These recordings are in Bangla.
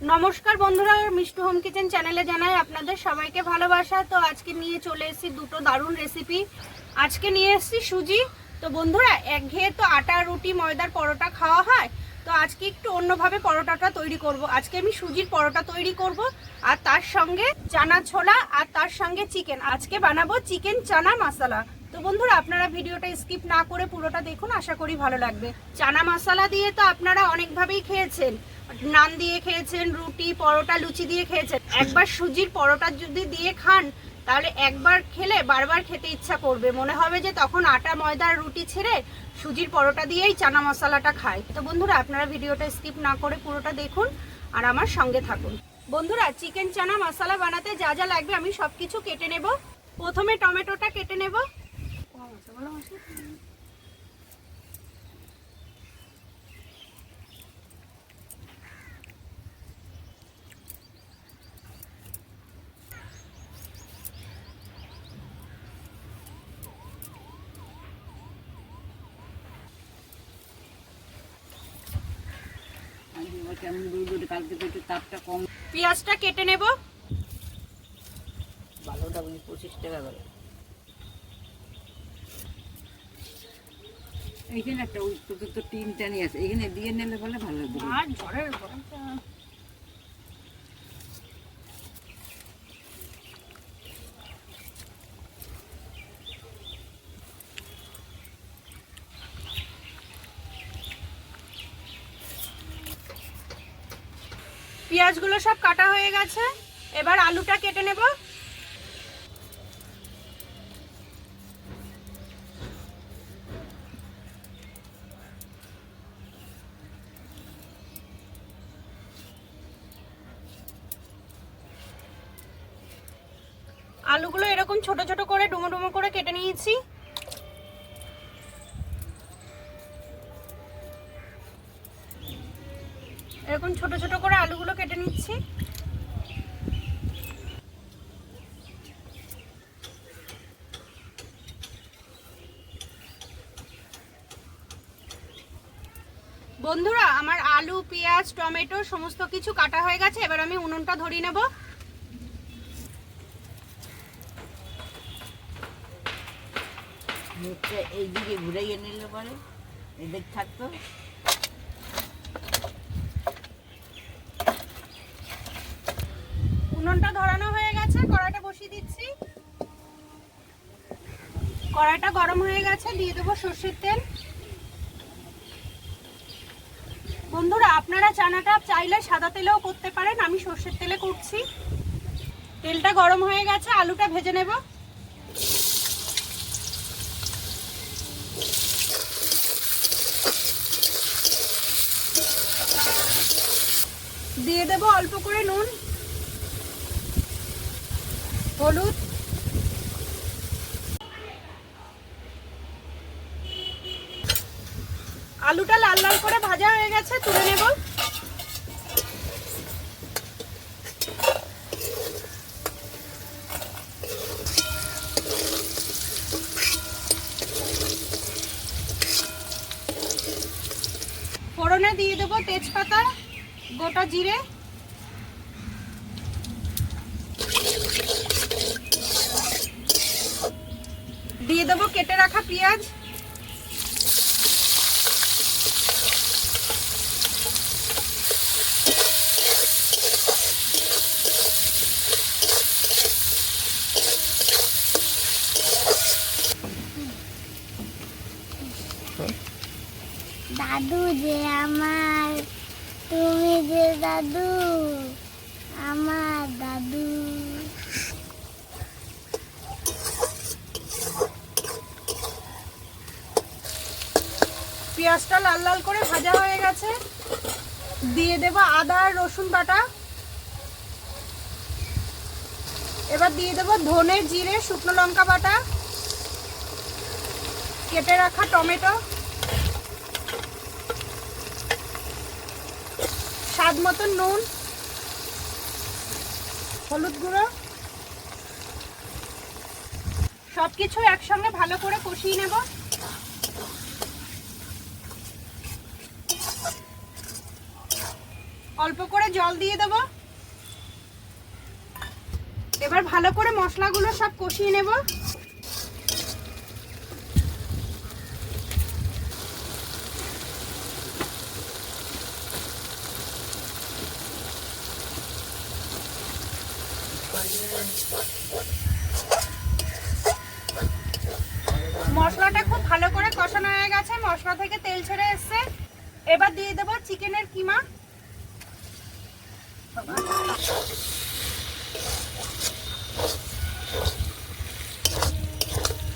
নমস্কার বন্ধুরা, মিষ্টু হোম কিচেন চ্যানেলে জানাই আপনাদের সবাইকে ভালোবাসা। তো আজকে নিয়ে চলে এসেছি দুটো দারুণ রেসিপি। আজকে নিয়ে এসেছি সুজি। তো বন্ধুরা, একঘেয়ে তো আটা রুটি ময়দার পরোটা খাওয়া হয়, তো আজকে একটু অন্যভাবে পরোটাটা তৈরি করব। আজকে আমি সুজির পরোটা তৈরি করব, আর তার সঙ্গে চানা ছোলা, আর তার সঙ্গে চিকেন। আজকে বানাবো চিকেন চানা মশলা। তো বন্ধুরা, আপনারা ভিডিওটা স্কিপ না করে পুরোটা দেখুন, আশা করি ভালো লাগবে। চানা মশলা দিয়ে তো আপনারা অনেকভাবেই খেয়েছেন, নান দিয়ে খেয়েছেন, রুটি পরোটা লুচি দিয়ে খেয়েছেন। একবার সুজির পরোটা যদি দিয়ে খান, তাহলে একবার খেলে বারবার খেতে ইচ্ছা করবে। মনে হবে যে তখন আটা ময়দার রুটি ছেড়ে সুজির পরোটা দিয়েই চানা মশলাটা খায়। তো বন্ধুরা, আপনারা ভিডিওটা স্কিপ না করে পুরোটা দেখুন আর আমার সঙ্গে থাকুন। বন্ধুরা, চিকেন চানা মশলা বানাতে যা যা লাগবে আমি সব কিছু কেটে নেব। প্রথমে টমেটোটা কেটে নেব। পেঁয়াজটা কেটে নেব। ভালোটা 25 টাকা করে। এইখানে একটা তো টিনটা নিয়ে আছে, এখানে দিয়ে নিলে বলে ভালো লাগবে। আর ঝড়ের গরমটা পেঁয়াজগুলো সব কাটা হয়ে গেছে। এবার আলুটা কেটে নেব। আলুগুলো এরকম ছোট ছোট করে ডুমো ডুমো করে কেটে নিয়েছি। এরকম ছোট ছোট করে আলুগুলো কেটে নিচ্ছি। বন্ধুরা, আমার আলু পেঁয়াজ টমেটো সমস্ত কিছু কাটা হয়ে গেছে। এবার আমি উনুনটা ধরিয়ে নেব। মুখটা এইদিকে ঘুরাইয়ে নিলে পরে এদিক থাকতো। উনুনটা ধরানো হয়ে গেছে, কড়াইটা বসিয়ে দিচ্ছি। কড়াইটা গরম হয়ে গেছে, দিয়ে দেবো সর্ষের তেল। বন্ধুরা, আপনারা চানাটা চাইলে সাদা তেলেও করতে পারেন, আমি সর্ষের তেলে করছি। তেলটা গরম হয়ে গেছে, আলুটা ভেজে নেব। দিয়ে দেব অল্প করে নুন, হলুদ, আলুটা লাল লাল করে ভাজা হয়ে গেছে, তুলে নেব। ফোড়নে দিয়ে দেবো তেজপাতা, গোটা জিরে, দিয়ে দেবো কেটে রাখা পেঁয়াজ, দাদু যে আমার, তুমি যে দাদু আমার দাদু। পেঁয়াজটা লাল লাল করে ভাজা হয়ে গেছে, দিয়ে দেব আদা আর রসুন বাটা। এবার দিয়ে দেব ধনে জিরে শুকনো লঙ্কা বাটা, কেটে রাখা টমেটো, স্বাদ মতন নুন, হলুদ গুঁড়ো, সবকিছু একসঙ্গে ভালো করে কষিয়ে নেব। অল্প করে জল দিয়ে দেব। এবার ভালো করে মশলাগুলো সব কষিয়ে নেব। মশলাটা খুব ভালো করে কষানো হয়ে গেছে, মশলা থেকে তেল ছেড়ে এসছে। এবার দিয়ে দেব চিকেনের কিমা।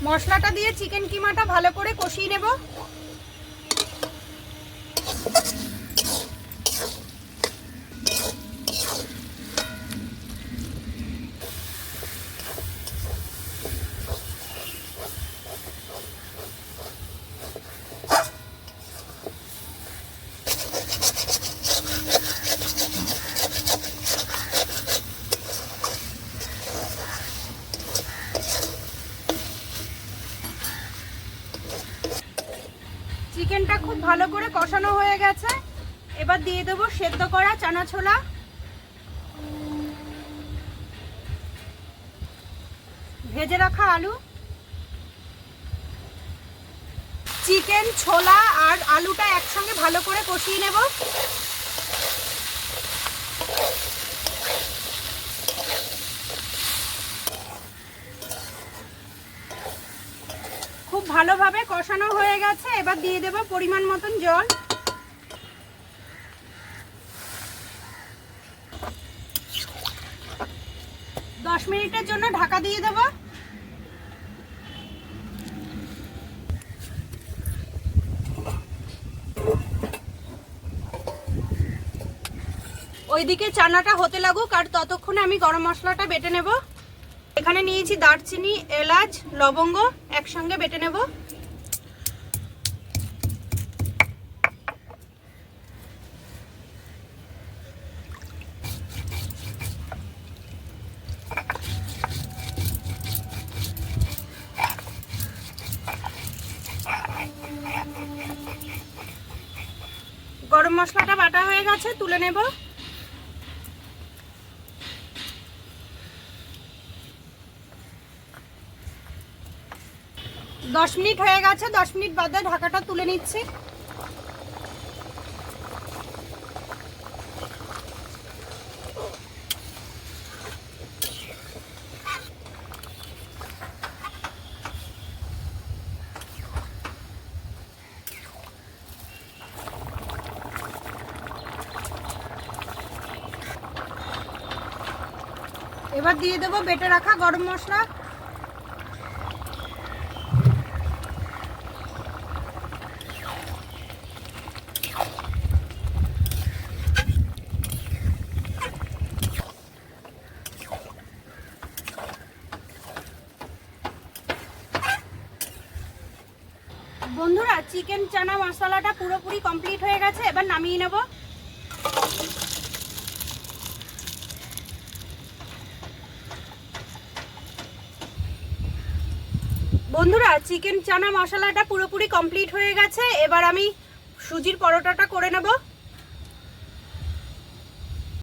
মশলাটা দিয়ে চিকেন কিমাটা ভালো করে কষিয়ে নেব। চিকেনটা খুব ভালো করে কষানো হয়ে গেছে। এবার দিয়ে দেবো সেদ্ধ করা চানা ছোলা, ভেজে রাখা আলু। চিকেন, ছোলা আর আলুটা একসঙ্গে ভালো করে কষিয়ে নেব। খুব ভালোভাবে কষানো হয়ে গেছে। এবার দিয়ে দেব পরিমাণ মতন জল। দশ মিনিটের জন্য ঢাকা দিয়ে দেব। ওইদিকে চানাটা হতে লাগুক, আর ততক্ষণে আমি গরম মশলাটা বেটে নেব। এখানে নিয়েছি দারচিনি, এলাচ, লবঙ্গ একসঙ্গে বেটে নেব। গরম মশলাটা বাটা হয়ে গেছে, তুলে নেব। 10 মিনিট হয়ে গেছে। 10 মিনিট বাদে ঢাকাটা তুলে নিচ্ছি। এবার দিয়ে দেবো বেটে রাখা গরম মশলা। বন্ধুরা, চিকেন চানা মশলাটা পুরোপুরি কমপ্লিট হয়ে গেছে। এবার নামিয়ে নেব। বন্ধুরা, চিকেন চানা মশলাটা পুরোপুরি কমপ্লিট হয়ে গেছে। এবার আমি সুজির পরোটাটা করে নেব।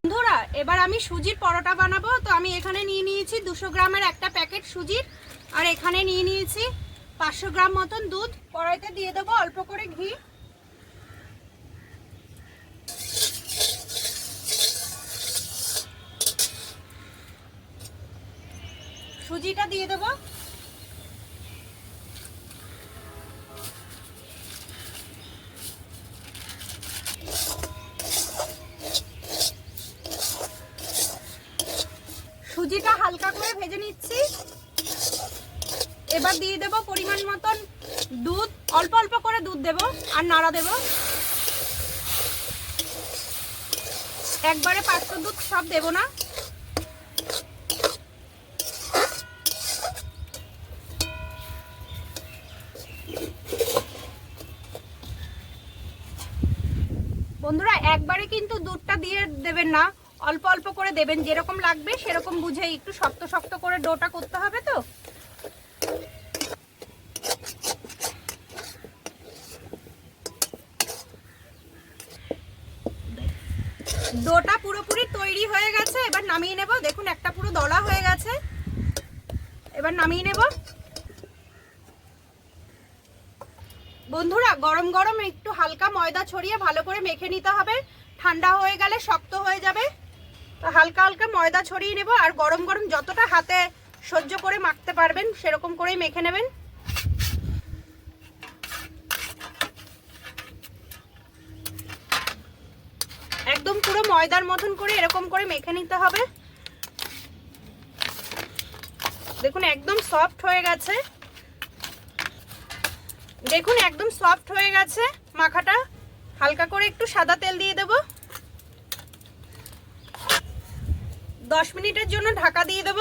বন্ধুরা, এবার আমি সুজির পরোটা বানাবো। তো আমি এখানে নিয়ে নিয়েছি 200 গ্রামের একটা প্যাকেট সুজির, আর এখানে নিয়ে নিয়েছি 500 গ্রাম মতন দুধ। কড়াইতে দিয়ে দেবো অল্প করে ঘি। সুজিটা দিয়ে দেবো। সুজিটা হালকা করে ভেজে নিচ্ছি। এবার দিয়ে দেব পরিমাণ মতন দুধ। অল্প অল্প করে দুধ দেব আর নাড়া দেব। একবারে 500 দুধ সব দেব না। বন্ধুরা, একবারে কিন্তু দুধটা দিয়ে দেবেন না, অল্প অল্প করে দেবেন। যেরকম লাগবে সেরকম বুঝে। একটু শক্ত শক্ত করে ডোটা করতে হবে তো। ডোটা পুরোপুরি তৈরি হয়ে গেছে, এবার নামিয়ে নেব। দেখুন একটা পুরো দলা হয়ে গেছে, এবার নামিয়ে নেব। বন্ধুরা গরম গরম একটু হালকা ময়দা ছড়িয়ে ভালো করে মেখে নিতে হবে, ঠান্ডা হয়ে গেলে শক্ত হয়ে যাবে। তো হালকা হালকা ময়দা ছড়িয়ে নেব, আর গরম গরম যতটা হাতে সহ্য করে মাখতে পারবেন সেরকম করেই মেখে নেবেন। একদম পুরো ময়দার মতন করে এরকম করে মেখে নিতে হবে। দেখুন একদম সফট হয়ে গেছে, দেখুন একদম সফট হয়ে গেছে মাখাটা। হালকা করে একটু সাদা তেল দিয়ে দেব, 10 মিনিটের জন্য ঢাকা দিয়ে দেব।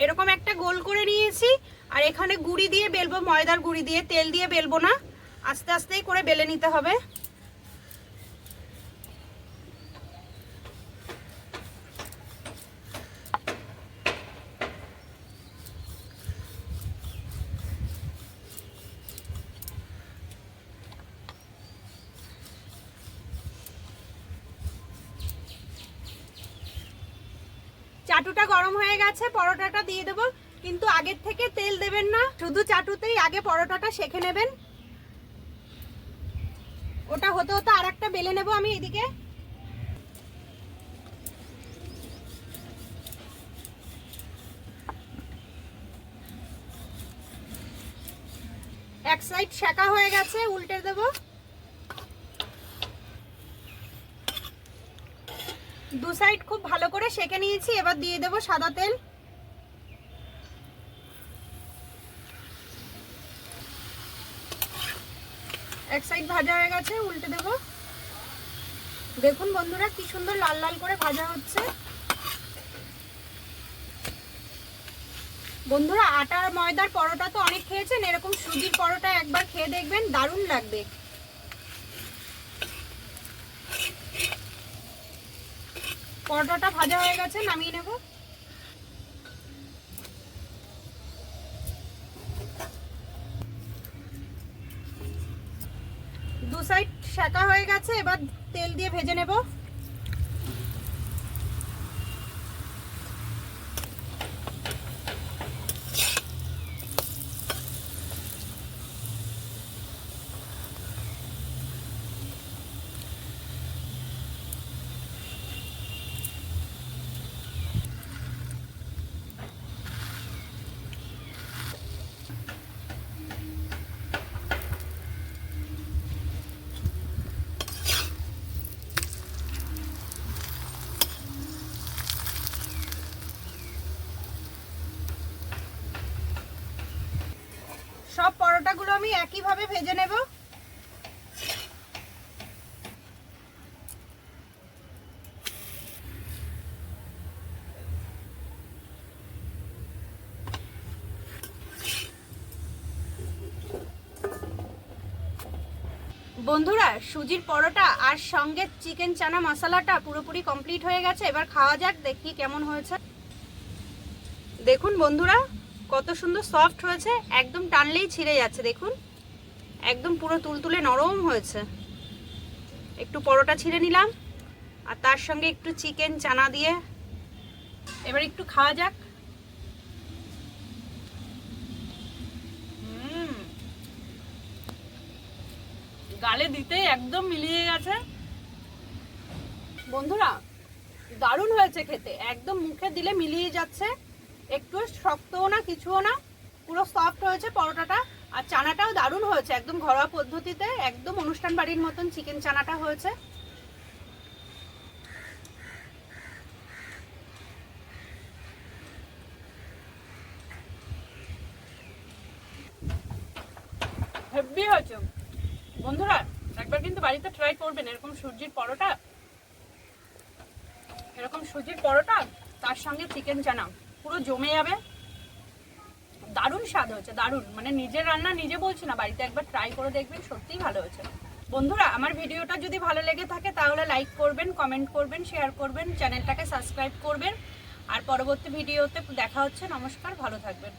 এরকম একটা গোল করে নিয়েছি, আর এখানে গুঁড়ি দিয়ে বেলবো, ময়দার গুঁড়ি দিয়ে, তেল দিয়ে বেলবো না, আস্তে আস্তেই করে বেলে নিতে হবে। চাটুটা গরম হয়ে গেছে, পরোটাটা দিয়ে দেব, কিন্তু আগের থেকে তেল দেবেন না, শুধু চাটুতেই আগে পরোটাটা সেঁকে নেবেন। ওটা হতে হতে আর একটা বেলে নেব আমি এদিকে। এক সাইড সেঁকা হয়ে গেছে, উল্টে দেব। দু সাইড খুব ভালো করে সেঁকে নিয়েছি, এবার দিয়ে দেব সাদা তেল। এক সাইড ভাজা হয়ে গেছে, উল্টে দেব। দেখুন বন্ধুরা কি সুন্দর লাল লাল করে ভাজা হচ্ছে। বন্ধুরা আটা আর ময়দার পরোটা তো অনেক খেয়েছেন, এরকম সুজির পরোটা একবার খেয়ে দেখবেন, দারুণ লাগবে। পরোটাটা ভাজা হয়ে গেছে, নামিয়ে নেব। দু সাইড সেঁকা হয়ে গেছে, এবার তেল দিয়ে ভেজে নেব। সব পরোটাগুলো আমি একইভাবে ভেজে নেব। বন্ধুরা সুজির পরোটা আর সঙ্গে চিকেন চানা মশলাটা পুরোপুরি কমপ্লিট হয়ে গেছে, এবার খাওয়া যাক, দেখি কেমন হয়েছে। দেখুন বন্ধুরা কত সুন্দর সফট হয়েছে, একদম টানলেই ছিঁড়ে যাচ্ছে। দেখুন একদম পুরো তুলতুলে নরম হয়েছে। একটু পরোটা ছিঁড়ে নিলাম, আর তার সঙ্গে একটু চিকেন চানা দিয়ে এবার একটু খাওয়া যাক। গালে দিতে একদম মিলিয়ে গেছে। বন্ধুরা দারুণ হয়েছে খেতে, একদম মুখে দিলে মিলিয়ে যাচ্ছে, একটু শক্তও না কিছুও না, পুরো সফট হয়েছে পরোটাটা। আর চানাটাও দারুণ হয়েছে, একদম ঘরোয়া পদ্ধতিতে, একদম অনুষ্ঠান বাড়ির মতন চিকেন চানাটা হয়েছে। হেভি হয়েছে বন্ধুরা, একবার কিন্তু বাড়িতে ট্রাই করবেন এরকম সুজির পরোটা। এরকম সুজির পরোটা তার সঙ্গে চিকেন চানা পুরো জমে যাবে। দারুণ স্বাদ হয়েছে, দারুণ, মানে নিজের রান্না নিজে বলছি না, বাড়িতে একবার ট্রাই করে দেখবেন, সত্যিই ভালো হয়েছে। বন্ধুরা আমার ভিডিওটা যদি ভালো লেগে থাকে তাহলে লাইক করবেন, কমেন্ট করবেন, শেয়ার করবেন, চ্যানেলটাকে সাবস্ক্রাইব করবেন। আর পরবর্তী ভিডিওতে দেখা হচ্ছে। নমস্কার, ভালো থাকবেন।